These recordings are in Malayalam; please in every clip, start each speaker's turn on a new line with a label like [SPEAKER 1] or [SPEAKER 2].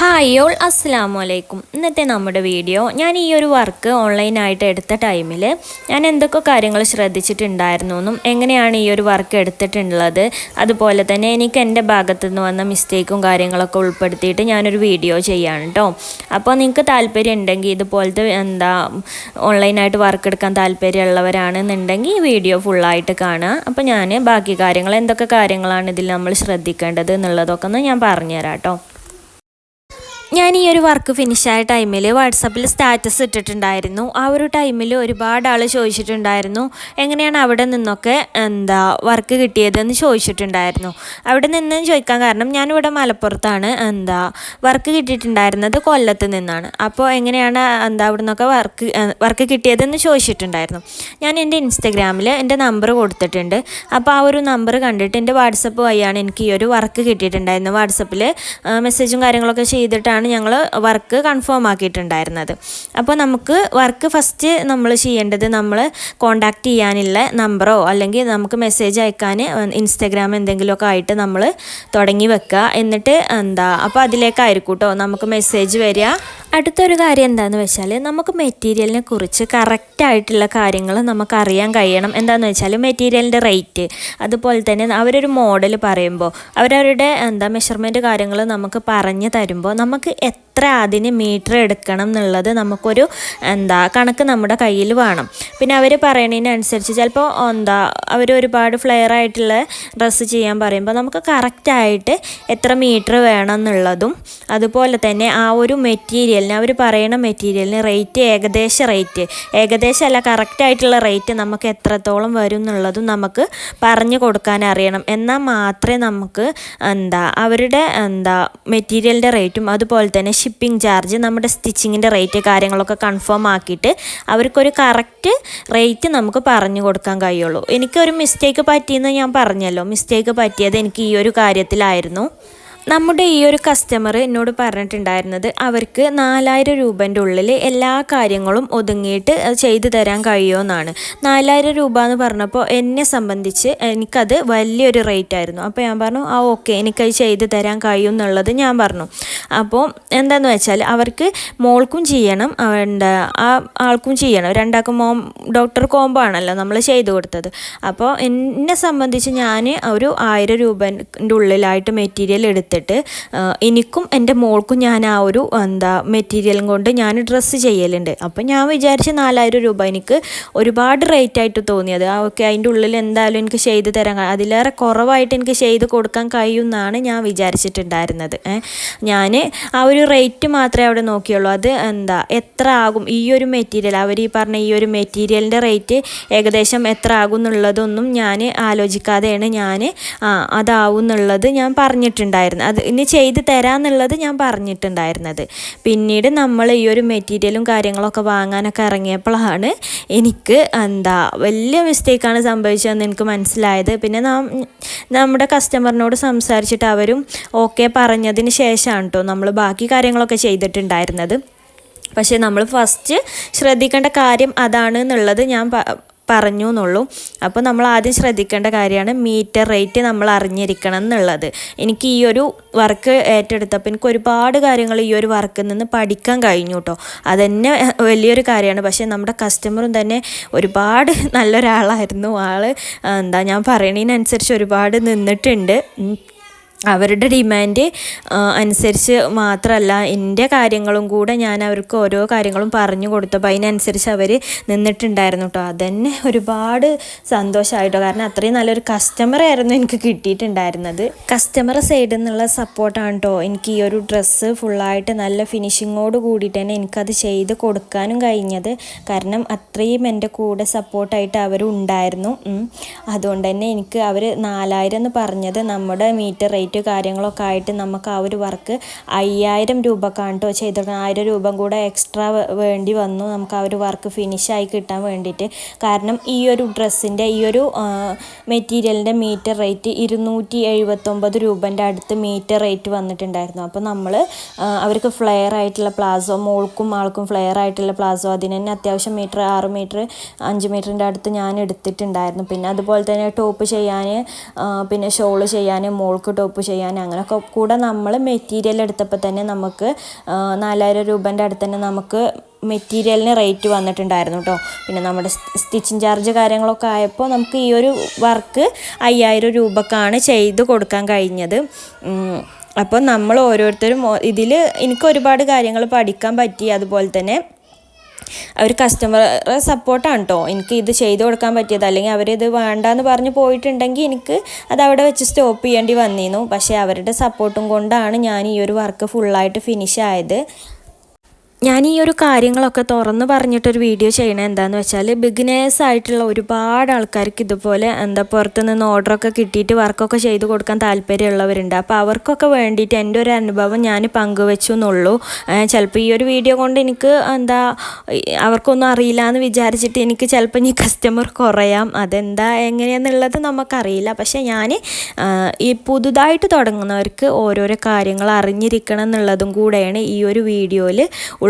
[SPEAKER 1] ഹായ് ഓൾ അസ്സലാമു അലൈക്കും. ഇന്നത്തെ നമ്മുടെ വീഡിയോ ഞാൻ ഈ ഒരു വർക്ക് ഓൺലൈനായിട്ട് എടുത്ത ടൈമിൽ ഞാൻ എന്തൊക്കെ കാര്യങ്ങൾ ശ്രദ്ധിച്ചിട്ടുണ്ടായിരുന്നു എന്നും എങ്ങനെയാണ് ഈ ഒരു വർക്ക് എടുത്തിട്ടുള്ളത്, അതുപോലെ തന്നെ എനിക്ക് എൻ്റെ ഭാഗത്തു നിന്ന് വന്ന മിസ്റ്റേക്കും കാര്യങ്ങളൊക്കെ ഉൾപ്പെടുത്തിയിട്ട് ഞാനൊരു വീഡിയോ ചെയ്യാണ് കേട്ടോ. അപ്പോൾ നിങ്ങൾക്ക് താല്പര്യം ഉണ്ടെങ്കിൽ ഇതുപോലത്തെ ഓൺലൈനായിട്ട് വർക്ക് എടുക്കാൻ താല്പര്യമുള്ളവരാണെന്നുണ്ടെങ്കിൽ ഈ വീഡിയോ ഫുള്ളായിട്ട് കാണുക. അപ്പോൾ ഞാൻ ബാക്കി കാര്യങ്ങൾ എന്തൊക്കെ കാര്യങ്ങളാണ് ഇതിൽ നമ്മൾ ശ്രദ്ധിക്കേണ്ടത് എന്നുള്ളതൊക്കെ ഒന്ന് ഞാൻ പറഞ്ഞുതരാം കേട്ടോ. ഞാൻ ഈ ഒരു വർക്ക് ഫിനിഷായ ടൈമിൽ വാട്സാപ്പിൽ സ്റ്റാറ്റസ് ഇട്ടിട്ടുണ്ടായിരുന്നു. ആ ഒരു ടൈമിൽ ഒരുപാട് ആൾ ചോദിച്ചിട്ടുണ്ടായിരുന്നു എങ്ങനെയാണ് അവിടെ നിന്നൊക്കെ വർക്ക് കിട്ടിയതെന്ന് ചോദിച്ചിട്ടുണ്ടായിരുന്നു. അവിടെ നിന്ന് ചോദിക്കാൻ കാരണം ഞാനിവിടെ മലപ്പുറത്താണ്, വർക്ക് കിട്ടിയിട്ടുണ്ടായിരുന്നത് കൊല്ലത്ത് നിന്നാണ്. അപ്പോൾ എങ്ങനെയാണ് അവിടെ നിന്നൊക്കെ വർക്ക് കിട്ടിയതെന്ന് ചോദിച്ചിട്ടുണ്ടായിരുന്നു. ഞാൻ എൻ്റെ ഇൻസ്റ്റഗ്രാമിൽ എൻ്റെ നമ്പർ കൊടുത്തിട്ടുണ്ട്. അപ്പോൾ ആ ഒരു നമ്പർ കണ്ടിട്ട് എൻ്റെ വാട്സപ്പ് വഴിയാണ് എനിക്ക് ഈ ഒരു വർക്ക് കിട്ടിയിട്ടുണ്ടായിരുന്നു. വാട്സപ്പിൽ മെസ്സേജും കാര്യങ്ങളൊക്കെ ചെയ്തിട്ടാണ് ഞങ്ങൾ വർക്ക് കൺഫേം ആക്കിയിട്ടുണ്ടായിരുന്നത്. അപ്പോൾ നമുക്ക് വർക്ക് ഫസ്റ്റ് നമ്മൾ ചെയ്യേണ്ടത് നമ്മൾ കോണ്ടാക്ട് ചെയ്യാനുള്ള നമ്പറോ അല്ലെങ്കിൽ നമുക്ക് മെസ്സേജ് അയക്കാൻ ഇൻസ്റ്റഗ്രാം എന്തെങ്കിലുമൊക്കെ ആയിട്ട് നമ്മൾ തുടങ്ങി വെക്കുക. എന്നിട്ട് അപ്പോൾ അതിലേക്കായിരിക്കും കേട്ടോ നമുക്ക് മെസ്സേജ് വരിക. അടുത്തൊരു കാര്യം എന്താണെന്ന് വെച്ചാൽ നമുക്ക് മെറ്റീരിയലിനെ കുറിച്ച് കറക്റ്റായിട്ടുള്ള കാര്യങ്ങൾ നമുക്കറിയാൻ കഴിയണം. എന്താണെന്ന് വെച്ചാൽ മെറ്റീരിയലിൻ്റെ റേറ്റ്, അതുപോലെ തന്നെ അവരൊരു മോഡൽ പറയുമ്പോൾ അവരവരുടെ മെഷർമെൻറ്റ് കാര്യങ്ങൾ നമുക്ക് പറഞ്ഞു തരുമ്പോൾ നമുക്ക് എത്ര അതിന് മീറ്റർ എടുക്കണം എന്നുള്ളത് നമുക്കൊരു കണക്ക് നമ്മുടെ കയ്യിൽ വേണം. പിന്നെ അവർ പറയുന്നതിനനുസരിച്ച് ചിലപ്പോൾ അവർ ഒരുപാട് ഫ്ലെയർ ആയിട്ടുള്ള ഡ്രസ്സ് ചെയ്യാൻ പറയുമ്പോൾ നമുക്ക് കറക്റ്റായിട്ട് എത്ര മീറ്റർ വേണം എന്നുള്ളതും, അതുപോലെ തന്നെ ആ ഒരു മെറ്റീരിയലിന് അവർ പറയുന്ന മെറ്റീരിയലിന് റേറ്റ് ഏകദേശമല്ല കറക്റ്റായിട്ടുള്ള റേറ്റ് നമുക്ക് എത്രത്തോളം വരും എന്നുള്ളതും നമുക്ക് പറഞ്ഞു കൊടുക്കാൻ അറിയണം. എന്നാൽ മാത്രമേ നമുക്ക് അവരുടെ മെറ്റീരിയലിൻ്റെ റേറ്റും അതുപോലെ തന്നെ ഷിപ്പിംഗ് ചാർജ്, നമ്മുടെ സ്റ്റിച്ചിങ്ങിൻ്റെ റേറ്റ് കാര്യങ്ങളൊക്കെ കൺഫേം ആക്കിയിട്ട് അവർക്കൊരു കറക്റ്റ് റേറ്റ് നമുക്ക് പറഞ്ഞു കൊടുക്കാൻ കഴിയുള്ളൂ. എനിക്കൊരു മിസ്റ്റേക്ക് പറ്റിയെന്ന് ഞാൻ പറഞ്ഞല്ലോ. മിസ്റ്റേക്ക് പറ്റിയത് എനിക്ക് ഈ ഒരു കാര്യത്തിലായിരുന്നു. നമ്മുടെ ഈ ഒരു കസ്റ്റമർ എന്നോട് പറഞ്ഞിട്ടുണ്ടായിരുന്നത് അവർക്ക് 4000 രൂപേൻ്റെ ഉള്ളിൽ എല്ലാ കാര്യങ്ങളും ഒതുങ്ങിയിട്ട് ചെയ്തു തരാൻ കഴിയുമെന്നാണ്. 4000 രൂപ എന്ന് പറഞ്ഞപ്പോൾ എന്നെ സംബന്ധിച്ച് എനിക്കത് വലിയൊരു റേറ്റ് ആയിരുന്നു. അപ്പോൾ ഞാൻ പറഞ്ഞു ഓക്കെ എനിക്കത് ചെയ്തു തരാൻ കഴിയും എന്നുള്ളത് ഞാൻ പറഞ്ഞു. അപ്പോൾ എന്താണെന്ന് വെച്ചാൽ അവർക്ക് മോൾക്കും ചെയ്യണം ആ ആൾക്കും ചെയ്യണം, രണ്ടാൾക്കും ഡോക്ടർ കോംബോ ആണല്ലോ നമ്മൾ ചെയ്തു കൊടുത്തത്. അപ്പോൾ എന്നെ സംബന്ധിച്ച് ഞാൻ ഒരു 1000 രൂപേൻ്റെ ഉള്ളിലായിട്ട് മെറ്റീരിയൽ എടുത്തിട്ട് എനിക്കും എൻ്റെ മോൾക്കും ഞാൻ ആ ഒരു മെറ്റീരിയലും കൊണ്ട് ഞാൻ ഡ്രസ്സ് ചെയ്യലുണ്ട്. അപ്പം ഞാൻ വിചാരിച്ച് 4000 രൂപ എനിക്ക് ഒരുപാട് റേറ്റ് ആയിട്ട് തോന്നിയത്. ഓക്കെ അതിൻ്റെ ഉള്ളിൽ എന്തായാലും എനിക്ക് ചെയ്ത് തരാൻ അതിലേറെ കുറവായിട്ട് എനിക്ക് ചെയ്ത് കൊടുക്കാൻ കഴിയുമെന്നാണ് ഞാൻ വിചാരിച്ചിട്ടുണ്ടായിരുന്നത്. ഞാൻ ആ ഒരു റേറ്റ് മാത്രമേ അവിടെ നോക്കിയുള്ളൂ. അത് എത്ര ആകും ഈ ഒരു മെറ്റീരിയൽ, അവർ ഈ പറഞ്ഞ ഈ ഒരു മെറ്റീരിയലിൻ്റെ റേറ്റ് ഏകദേശം എത്ര ആകും എന്നുള്ളതൊന്നും ഞാൻ ആലോചിക്കാതെയാണ് ഞാൻ അതാവും എന്നുള്ളത് ഞാൻ പറഞ്ഞിട്ടുണ്ടായിരുന്നു. അത് ഇനി ചെയ്ത് തരാമെന്നുള്ളത് ഞാൻ പറഞ്ഞിട്ടുണ്ടായിരുന്നത്. പിന്നീട് നമ്മൾ ഈ ഒരു മെറ്റീരിയലും കാര്യങ്ങളൊക്കെ വാങ്ങാനൊക്കെ ഇറങ്ങിയപ്പോഴാണ് എനിക്ക് വലിയ മിസ്റ്റേക്കാണ് സംഭവിച്ചതെന്ന് എനിക്ക് മനസ്സിലായത്. പിന്നെ നമ്മുടെ കസ്റ്റമറിനോട് സംസാരിച്ചിട്ട് അവരും ഓക്കെ പറഞ്ഞതിന് ശേഷമാണ് കേട്ടോ നമ്മൾ ബാക്കി കാര്യങ്ങളൊക്കെ ചെയ്തിട്ടുണ്ടായിരുന്നത്. പക്ഷേ നമ്മൾ ഫസ്റ്റ് ശ്രദ്ധിക്കേണ്ട കാര്യം അതാണ് എന്നുള്ളത് ഞാൻ പറഞ്ഞു എന്നുള്ളൂ. അപ്പോൾ നമ്മൾ ആദ്യം ശ്രദ്ധിക്കേണ്ട കാര്യമാണ് മീറ്റർ റേറ്റ് നമ്മൾ അറിഞ്ഞിരിക്കണം എന്നുള്ളത്. എനിക്ക് ഈ ഒരു വർക്ക് ഏറ്റെടുത്തപ്പോൾ എനിക്ക് ഒരുപാട് കാര്യങ്ങൾ ഈ ഒരു വർക്കിൽ നിന്ന് പഠിക്കാൻ കഴിഞ്ഞു കേട്ടോ. അതുതന്നെ വലിയൊരു കാര്യമാണ്. പക്ഷേ നമ്മുടെ കസ്റ്റമറും തന്നെ ഒരുപാട് നല്ലൊരാളായിരുന്നു. ഞാൻ പറയണതിനനുസരിച്ച് ഒരുപാട് നിന്നിട്ടുണ്ട്. അവരുടെ ഡിമാൻഡ് അനുസരിച്ച് മാത്രമല്ല എൻ്റെ കാര്യങ്ങളും കൂടെ ഞാൻ അവർക്ക് ഓരോ കാര്യങ്ങളും പറഞ്ഞു കൊടുത്തപ്പോൾ അതിനനുസരിച്ച് അവർ നിന്നിട്ടുണ്ടായിരുന്നു കേട്ടോ. അതുതന്നെ ഒരുപാട് സന്തോഷമായിട്ടോ. കാരണം അത്രയും നല്ലൊരു കസ്റ്റമറായിരുന്നു എനിക്ക് കിട്ടിയിട്ടുണ്ടായിരുന്നത്. കസ്റ്റമർ സൈഡിൽ നിന്നുള്ള സപ്പോർട്ടാണ് കേട്ടോ എനിക്ക് ഈ ഒരു ഡ്രസ്സ് ഫുള്ളായിട്ട് നല്ല ഫിനിഷിങ്ങോട് കൂടിയിട്ട് തന്നെ എനിക്കത് ചെയ്ത് കൊടുക്കാനും കഴിഞ്ഞത്. കാരണം അത്രയും എൻ്റെ കൂടെ സപ്പോർട്ടായിട്ട് അവരുണ്ടായിരുന്നു. അതുകൊണ്ട് തന്നെ എനിക്ക് അവർ 4000 എന്ന് പറഞ്ഞത് നമ്മുടെ മീറ്റർ റേറ്റ് കാര്യങ്ങളൊക്കെ ആയിട്ട് നമുക്ക് ആ ഒരു വർക്ക് 5000 രൂപക്കാണ് കേട്ടോ ചെയ്തിട്ട് 1000 രൂപ കൂടെ എക്സ്ട്രാ വേണ്ടി വന്നു നമുക്ക് ആ ഒരു വർക്ക് ഫിനിഷായി കിട്ടാൻ വേണ്ടിയിട്ട്. കാരണം ഈ ഒരു ഡ്രസ്സിൻ്റെ ഈ ഒരു മെറ്റീരിയലിൻ്റെ മീറ്റർ റേറ്റ് 279 രൂപൻ്റെ അടുത്ത് മീറ്റർ റേറ്റ് വന്നിട്ടുണ്ടായിരുന്നു. അപ്പോൾ നമ്മൾ അവർക്ക് ഫ്ലെയർ ആയിട്ടുള്ള പ്ലാസോ, മോൾക്കും ആൾക്കും ഫ്ലെയർ ആയിട്ടുള്ള പ്ലാസോ, അതിന് തന്നെ അത്യാവശ്യം മീറ്റർ 6 മീറ്റർ 5 മീറ്ററിൻ്റെ അടുത്ത് ഞാൻ എടുത്തിട്ടുണ്ടായിരുന്നു. പിന്നെ അതുപോലെ തന്നെ ടോപ്പ് ചെയ്യാൻ, പിന്നെ ഷോള് ചെയ്യാൻ, മോൾക്ക് ടോപ്പ് ചെയ്യാൻ അങ്ങനെയൊക്കെ കൂടെ നമ്മൾ മെറ്റീരിയൽ എടുത്തപ്പോൾ തന്നെ നമുക്ക് 4000 രൂപേൻ്റെ അടുത്ത് തന്നെ നമുക്ക് മെറ്റീരിയലിന് റേറ്റ് വന്നിട്ടുണ്ടായിരുന്നു കേട്ടോ. പിന്നെ നമ്മുടെ സ്റ്റിച്ചിങ് ചാർജ് കാര്യങ്ങളൊക്കെ ആയപ്പോൾ നമുക്ക് ഈ ഒരു വർക്ക് 5000 രൂപക്കാണ് ചെയ്ത് കൊടുക്കാൻ കഴിഞ്ഞത്. അപ്പോൾ നമ്മൾ ഓരോരുത്തരും ഇതിൽ എനിക്ക് ഒരുപാട് കാര്യങ്ങൾ പഠിക്കാൻ പറ്റി. അതുപോലെ തന്നെ അവർ കസ്റ്റമർ സപ്പോർട്ടാണ് കേട്ടോ എനിക്ക് ഇത് ചെയ്ത് കൊടുക്കാൻ പറ്റിയത്. അല്ലെങ്കിൽ അവരിത് വേണ്ടാന്ന് പറഞ്ഞ് പോയിട്ടുണ്ടെങ്കിൽ എനിക്ക് അത് അവിടെ വെച്ച് സ്റ്റോപ്പ് ചെയ്യേണ്ടി വന്നിരുന്നു. പക്ഷേ അവരുടെ സപ്പോർട്ടും കൊണ്ടാണ് ഞാൻ ഈ ഒരു വർക്ക് ഫുള്ളായിട്ട് ഫിനിഷ് ആയത്. ഞാൻ ഈ ഒരു കാര്യങ്ങളൊക്കെ തുറന്ന് പറഞ്ഞിട്ടൊരു വീഡിയോ ചെയ്യണത് എന്താണെന്ന് വെച്ചാൽ ബിഗിനേഴ്സ് ആയിട്ടുള്ള ഒരുപാട് ആൾക്കാർക്ക് ഇതുപോലെ പുറത്ത് നിന്ന് ഓർഡറൊക്കെ കിട്ടിയിട്ട് വർക്കൊക്കെ ചെയ്ത് കൊടുക്കാൻ താല്പര്യമുള്ളവരുണ്ട്. അപ്പോൾ അവർക്കൊക്കെ വേണ്ടിയിട്ട് എൻ്റെ ഒരു അനുഭവം ഞാൻ പങ്കുവെച്ചു എന്നുള്ളൂ. ചിലപ്പോൾ ഈ ഒരു വീഡിയോ കൊണ്ട് എനിക്ക് അവർക്കൊന്നും അറിയില്ല എന്ന് വിചാരിച്ചിട്ട് എനിക്ക് ചിലപ്പോൾ ഇനി കസ്റ്റമർ കുറയാം. അതെന്താ എങ്ങനെയാണെന്നുള്ളത് നമുക്കറിയില്ല. പക്ഷേ ഞാൻ ഈ പുതുതായിട്ട് തുടങ്ങുന്നവർക്ക് ഓരോരോ കാര്യങ്ങൾ അറിഞ്ഞിരിക്കണം എന്നുള്ളതും കൂടെയാണ് ഈ ഒരു വീഡിയോയിൽ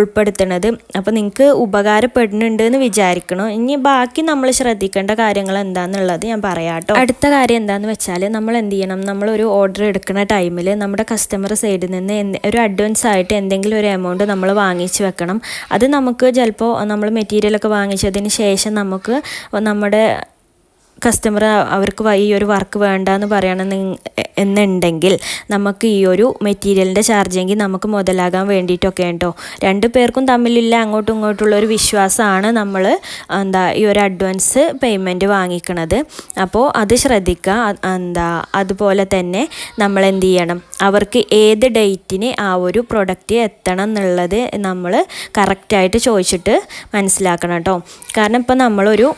[SPEAKER 1] ഉൾപ്പെടുത്തുന്നത്. അപ്പോൾ നിങ്ങൾക്ക് ഉപകാരപ്പെടുന്നുണ്ട് എന്ന് വിചാരിക്കണം. ഇനി ബാക്കി നമ്മൾ ശ്രദ്ധിക്കേണ്ട കാര്യങ്ങൾ എന്താണെന്നുള്ളത് ഞാൻ പറയാം കേട്ടോ. അടുത്ത കാര്യം എന്താണെന്ന് വെച്ചാൽ നമ്മൾ എന്ത് ചെയ്യണം, നമ്മളൊരു ഓർഡർ എടുക്കുന്ന ടൈമിൽ നമ്മുടെ കസ്റ്റമർ സൈഡിൽ നിന്ന് ഒരു അഡ്വാൻസ് ആയിട്ട് എന്തെങ്കിലും ഒരു എമൗണ്ട് നമ്മൾ വാങ്ങിച്ച് വെക്കണം. അത് നമുക്ക് ചിലപ്പോൾ നമ്മൾ മെറ്റീരിയലൊക്കെ വാങ്ങിച്ചതിന് ശേഷം നമുക്ക് നമ്മുടെ കസ്റ്റമർ അവർക്ക് ഈ ഒരു വർക്ക് വേണ്ടാന്ന് എന്നുണ്ടെങ്കിൽ നമുക്ക് ഈ ഒരു മെറ്റീരിയലിൻ്റെ ചാർജെങ്കിൽ നമുക്ക് മുതലാകാൻ വേണ്ടിയിട്ടൊക്കെ കേട്ടോ. രണ്ട് പേർക്കും തമ്മിലില്ല അങ്ങോട്ടും ഇങ്ങോട്ടുള്ള ഒരു വിശ്വാസമാണ് നമ്മൾ ഈ ഒരു അഡ്വാൻസ് പേയ്മെൻറ്റ് വാങ്ങിക്കണത്. അപ്പോൾ അത് ശ്രദ്ധിക്കുക. അതുപോലെ തന്നെ നമ്മൾ എന്ത് ചെയ്യണം, അവർക്ക് ഏത് ഡേറ്റിന് ആ ഒരു പ്രൊഡക്റ്റ് എത്തണം എന്നുള്ളത് നമ്മൾ കറക്റ്റായിട്ട് ചോദിച്ചിട്ട് മനസ്സിലാക്കണം കേട്ടോ. കാരണം ഇപ്പോൾ നമ്മളൊരു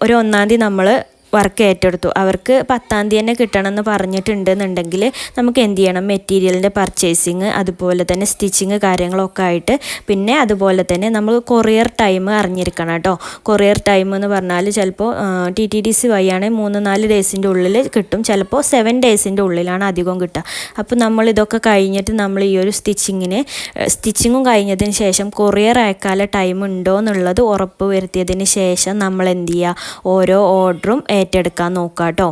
[SPEAKER 1] 1-ാം തീയതി നമ്മൾ വർക്ക് ഏറ്റെടുത്തു, അവർക്ക് 10-ാം തീയതി തന്നെ കിട്ടണമെന്ന് പറഞ്ഞിട്ടുണ്ടെന്നുണ്ടെങ്കിൽ നമുക്ക് എന്ത് ചെയ്യണം, മെറ്റീരിയലിൻ്റെ പർച്ചേസിങ് അതുപോലെ തന്നെ സ്റ്റിച്ചിങ് കാര്യങ്ങളൊക്കെ ആയിട്ട് പിന്നെ അതുപോലെ തന്നെ നമ്മൾ കൊറിയർ ടൈം അറിഞ്ഞിരിക്കണം കേട്ടോ. കൊറിയർ ടൈം എന്ന് പറഞ്ഞാൽ ചിലപ്പോൾ TTDC വഴിയാണെങ്കിൽ 3-4 ഡേയ്സിൻ്റെ ഉള്ളിൽ കിട്ടും, ചിലപ്പോൾ 7 ഡേയ്സിൻ്റെ ഉള്ളിലാണ് അധികം കിട്ടുക. അപ്പോൾ നമ്മളിതൊക്കെ കഴിഞ്ഞിട്ട് നമ്മൾ ഈ ഒരു സ്റ്റിച്ചിങ്ങും കഴിഞ്ഞതിന് ശേഷം കൊറിയർ അയക്കാനുള്ള ടൈം ഉണ്ടോ എന്നുള്ളത് ഉറപ്പ് വരുത്തിയതിന് ശേഷം നമ്മൾ എന്ത് ചെയ്യുക, ഓരോ ഓർഡറും ഏറ്റെടുക്കാൻ നോക്കുക കേട്ടോ.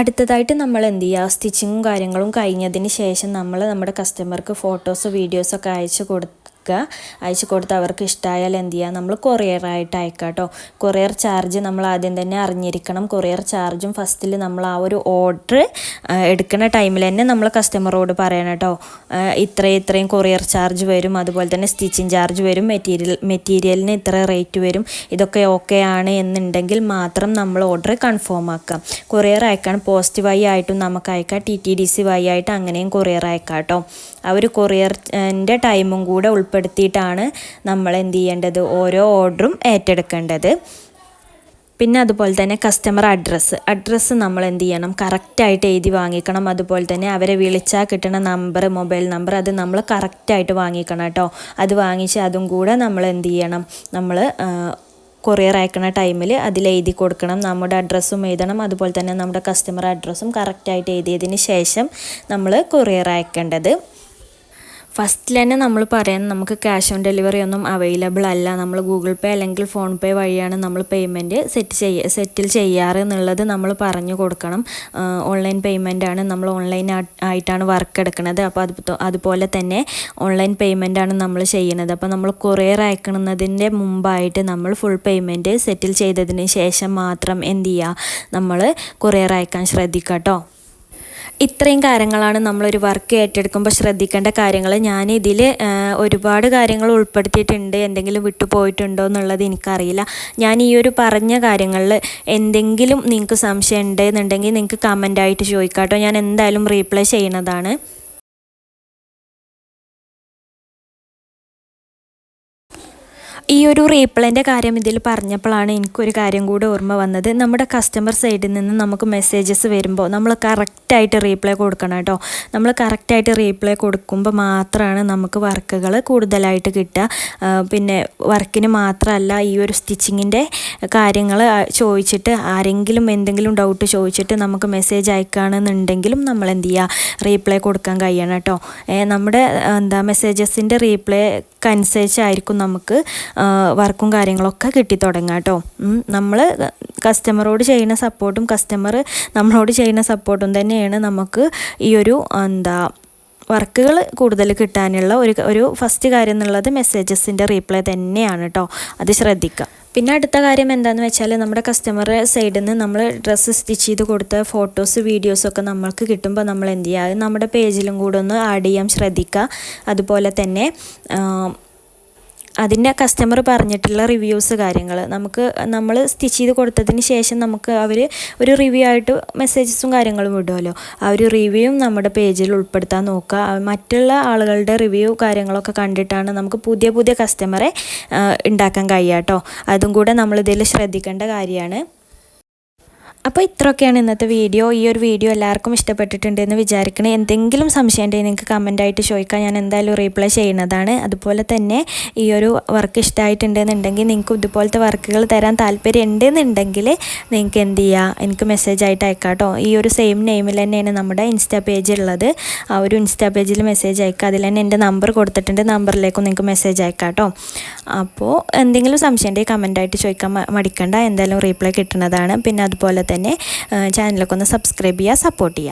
[SPEAKER 1] അടുത്തതായിട്ട് നമ്മൾ എന്ത് ചെയ്യുക, സ്റ്റിച്ചിങ്ങും കാര്യങ്ങളും കഴിഞ്ഞതിന് ശേഷം നമ്മൾ നമ്മുടെ കസ്റ്റമർക്ക് ഫോട്ടോസ് വീഡിയോസൊക്കെ അയച്ചു കൊടുത്ത് അവർക്ക് ഇഷ്ടമായാൽ എന്ത് ചെയ്യുക, നമ്മൾ കൊറിയറായിട്ട് അയക്കുക കേട്ടോ. കൊറിയർ ചാർജ് നമ്മൾ ആദ്യം തന്നെ അറിഞ്ഞിരിക്കണം. കൊറിയർ ചാർജും ഫസ്റ്റിൽ നമ്മൾ ആ ഒരു ഓർഡർ എടുക്കുന്ന ടൈമിൽ തന്നെ നമ്മൾ കസ്റ്റമറോട് പറയണം കേട്ടോ. ഇത്രയും കൊറിയർ ചാർജ് വരും, അതുപോലെ തന്നെ സ്റ്റിച്ചിങ് ചാർജ് വരും, മെറ്റീരിയലിന് ഇത്ര റേറ്റ് വരും, ഇതൊക്കെ ഓക്കെ ആണ് എന്നുണ്ടെങ്കിൽ മാത്രം നമ്മൾ ഓർഡർ കൺഫേം ആക്കാം. കൊറിയർ അയക്കാൻ പോസ്റ്റ് വഴി ആയിട്ടും നമുക്ക് അയക്കാം, TTDC വഴി ആയിട്ട് അങ്ങനെയും കൊറിയർ അയക്കാം കേട്ടോ. ആ ഒരു കൊറിയറിൻ്റെ ടൈമും കൂടെ ഉൾപ്പെടുത്തിയിട്ടാണ് നമ്മൾ എന്ത് ചെയ്യേണ്ടത്, ഓരോ ഓർഡറും ഏറ്റെടുക്കേണ്ടത്. പിന്നെ അതുപോലെ തന്നെ കസ്റ്റമർ അഡ്രസ്സ് നമ്മൾ എന്ത് ചെയ്യണം, കറക്റ്റായിട്ട് എഴുതി വാങ്ങിക്കണം. അതുപോലെ തന്നെ അവരെ വിളിച്ചാൽ കിട്ടുന്ന മൊബൈൽ നമ്പർ അത് നമ്മൾ കറക്റ്റായിട്ട് വാങ്ങിക്കണം കേട്ടോ. അത് വാങ്ങിച്ച് അതും കൂടെ നമ്മൾ എന്ത് ചെയ്യണം, നമ്മൾ കൊറിയർ അയക്കുന്ന ടൈമിൽ അതിൽ എഴുതി കൊടുക്കണം. നമ്മുടെ അഡ്രസ്സും എഴുതണം, അതുപോലെ തന്നെ നമ്മുടെ കസ്റ്റമർ അഡ്രസ്സും കറക്റ്റായിട്ട് എഴുതിയതിന് ശേഷം നമ്മൾ കൊറിയർ അയക്കേണ്ടത്. ഫസ്റ്റിൽ തന്നെ നമ്മൾ പറയാൻ നമുക്ക് ക്യാഷ് ഓൺ ഡെലിവറി ഒന്നും അവൈലബിൾ അല്ല. നമ്മൾ ഗൂഗിൾ പേ അല്ലെങ്കിൽ ഫോൺ പേ വഴിയാണ് നമ്മൾ പേയ്മെൻറ്റ് സെറ്റിൽ ചെയ്യാറ് എന്നുള്ളത് നമ്മൾ പറഞ്ഞു കൊടുക്കണം. ഓൺലൈൻ പേയ്മെൻറ്റാണ്, നമ്മൾ ഓൺലൈൻ ആയിട്ടാണ് വർക്ക് എടുക്കുന്നത്. അപ്പോൾ അതുപോലെ തന്നെ ഓൺലൈൻ പേയ്മെൻറ്റാണ് നമ്മൾ ചെയ്യുന്നത്. അപ്പോൾ നമ്മൾ കൊറിയർ അയക്കുന്നതിൻ്റെ മുമ്പായിട്ട് നമ്മൾ ഫുൾ പേയ്മെൻറ്റ് സെറ്റിൽ ചെയ്തതിന് ശേഷം മാത്രം എന്ത് ചെയ്യുക, നമ്മൾ കൊറിയർ അയക്കാൻ ശ്രദ്ധിക്കുക കേട്ടോ. ഇത്രയും കാര്യങ്ങളാണ് നമ്മളൊരു വർക്ക് ഏറ്റെടുക്കുമ്പോൾ ശ്രദ്ധിക്കേണ്ട കാര്യങ്ങൾ. ഞാനിതിൽ ഒരുപാട് കാര്യങ്ങൾ ഉൾപ്പെടുത്തിയിട്ടുണ്ട്, എന്തെങ്കിലും വിട്ടുപോയിട്ടുണ്ടോ എന്നുള്ളത് എനിക്കറിയില്ല. ഞാൻ ഈ ഒരു പറഞ്ഞ കാര്യങ്ങളിൽ എന്തെങ്കിലും നിങ്ങൾക്ക് സംശയം ഉണ്ടെന്നുണ്ടെങ്കിൽ നിങ്ങൾക്ക് കമൻ്റായിട്ട് ചോദിക്കാം കേട്ടോ. ഞാൻ എന്തായാലും റീപ്ലൈ ചെയ്യുന്നതാണ്. ഈ ഒരു റീപ്ലൈൻ്റെ കാര്യം ഇതിൽ പറഞ്ഞപ്പോഴാണ് എനിക്കൊരു കാര്യം കൂടെ ഓർമ്മ വന്നത്. നമ്മുടെ കസ്റ്റമർ സൈഡിൽ നിന്ന് നമുക്ക് മെസ്സേജസ് വരുമ്പോൾ നമ്മൾ കറക്റ്റായിട്ട് റീപ്ലൈ കൊടുക്കണം കേട്ടോ. നമ്മൾ കറക്റ്റായിട്ട് റീപ്ലൈ കൊടുക്കുമ്പോൾ മാത്രമാണ് നമുക്ക് വർക്കുകൾ കൂടുതലായിട്ട് കിട്ടുക. പിന്നെ വർക്കിന് മാത്രമല്ല, ഈ ഒരു സ്റ്റിച്ചിങ്ങിൻ്റെ കാര്യങ്ങൾ ചോദിച്ചിട്ട് ആരെങ്കിലും എന്തെങ്കിലും ഡൗട്ട് ചോദിച്ചിട്ട് നമുക്ക് മെസ്സേജ് അയക്കുകയാണെന്നുണ്ടെങ്കിലും നമ്മൾ എന്ത് ചെയ്യുക, റീപ്ലൈ കൊടുക്കാൻ കഴിയണം കേട്ടോ. നമ്മുടെ മെസ്സേജസിൻ്റെ റീപ്ലൈ അനുസരിച്ചായിരിക്കും നമുക്ക് വർക്കും കാര്യങ്ങളൊക്കെ കിട്ടി തുടങ്ങാം കേട്ടോ. നമ്മൾ കസ്റ്റമറോട് ചെയ്യുന്ന സപ്പോർട്ടും കസ്റ്റമർ നമ്മളോട് ചെയ്യുന്ന സപ്പോർട്ടും തന്നെയാണ് നമുക്ക് ഈ ഒരു വർക്കുകൾ കൂടുതൽ കിട്ടാനുള്ള ഒരു ഫസ്റ്റ് കാര്യം എന്നുള്ളത് മെസ്സേജസിൻ്റെ റീപ്ലൈ തന്നെയാണ് കേട്ടോ. അത് ശ്രദ്ധിക്കുക. പിന്നെ അടുത്ത കാര്യം എന്താണെന്ന് വെച്ചാൽ നമ്മുടെ കസ്റ്റമർ സൈഡിൽ നിന്ന് നമ്മൾ ഡ്രസ്സ് സ്റ്റിച്ച് ചെയ്ത് കൊടുത്ത ഫോട്ടോസ് വീഡിയോസൊക്കെ നമ്മൾക്ക് കിട്ടുമ്പോൾ നമ്മൾ എന്ത് ചെയ്യുക, നമ്മുടെ പേജിലും കൂടെ ഒന്ന് ആഡ് ചെയ്യാൻ ശ്രദ്ധിക്കുക. അതുപോലെ തന്നെ അതിൻ്റെ കസ്റ്റമർ പറഞ്ഞിട്ടുള്ള റിവ്യൂസ് കാര്യങ്ങൾ നമ്മൾ സ്റ്റിച്ച് ചെയ്ത് കൊടുത്തതിന് ശേഷം നമുക്ക് അവർ ഒരു റിവ്യൂ ആയിട്ട് മെസ്സേജസും കാര്യങ്ങളും വിടുമല്ലോ. ആ ഒരു റിവ്യൂവും നമ്മുടെ പേജിൽ ഉൾപ്പെടുത്താൻ നോക്കുക. മറ്റുള്ള ആളുകളുടെ റിവ്യൂ കാര്യങ്ങളൊക്കെ കണ്ടിട്ടാണ് നമുക്ക് പുതിയ കസ്റ്റമറെ ഉണ്ടാക്കാൻ കഴിയുക കേട്ടോ. അതും കൂടെ നമ്മളിതിൽ ശ്രദ്ധിക്കേണ്ട കാര്യമാണ്. അപ്പോൾ ഇത്രയൊക്കെയാണ് ഇന്നത്തെ വീഡിയോ. ഈ ഒരു വീഡിയോ എല്ലാവർക്കും ഇഷ്ടപ്പെട്ടിട്ടുണ്ടെന്ന് വിചാരിക്കണേ. എന്തെങ്കിലും സംശയം ഉണ്ടെങ്കിൽ നിങ്ങൾക്ക് കമൻറ്റായിട്ട് ചോദിക്കാം, ഞാൻ എന്തായാലും റീപ്ലൈ ചെയ്യുന്നതാണ്. അതുപോലെ തന്നെ ഈ ഒരു വർക്ക് ഇഷ്ടമായിട്ടുണ്ടെന്നുണ്ടെങ്കിൽ നിങ്ങൾക്ക് ഇതുപോലത്തെ വർക്കുകൾ തരാൻ താല്പര്യം ഉണ്ടെന്നുണ്ടെങ്കിൽ നിങ്ങൾക്ക് എന്ത് ചെയ്യുക, എനിക്ക് മെസ്സേജായിട്ട് അയക്കാം കേട്ടോ. ഈ ഒരു സെയിം നെയിമിൽ തന്നെയാണ് നമ്മുടെ ഇൻസ്റ്റാ പേജ് ഉള്ളത്. ആ ഒരു ഇൻസ്റ്റാ പേജിൽ മെസ്സേജ് അയക്കുക. അതിൽ തന്നെ എൻ്റെ നമ്പർ കൊടുത്തിട്ടുണ്ട്, നമ്പറിലേക്കും നിങ്ങൾക്ക് മെസ്സേജ് അയക്കാം കേട്ടോ. അപ്പോൾ എന്തെങ്കിലും സംശയം ഉണ്ടെങ്കിൽ കമൻറ്റായിട്ട് ചോദിക്കാൻ മടിക്കണ്ട, എന്തായാലും റീപ്ലൈ കിട്ടുന്നതാണ്. പിന്നെ അതുപോലെ തന്നെ ചാനലൊക്കെ ഒന്ന് സബ്സ്ക്രൈബ് ചെയ്യുക, സപ്പോർട്ട് ചെയ്യുക.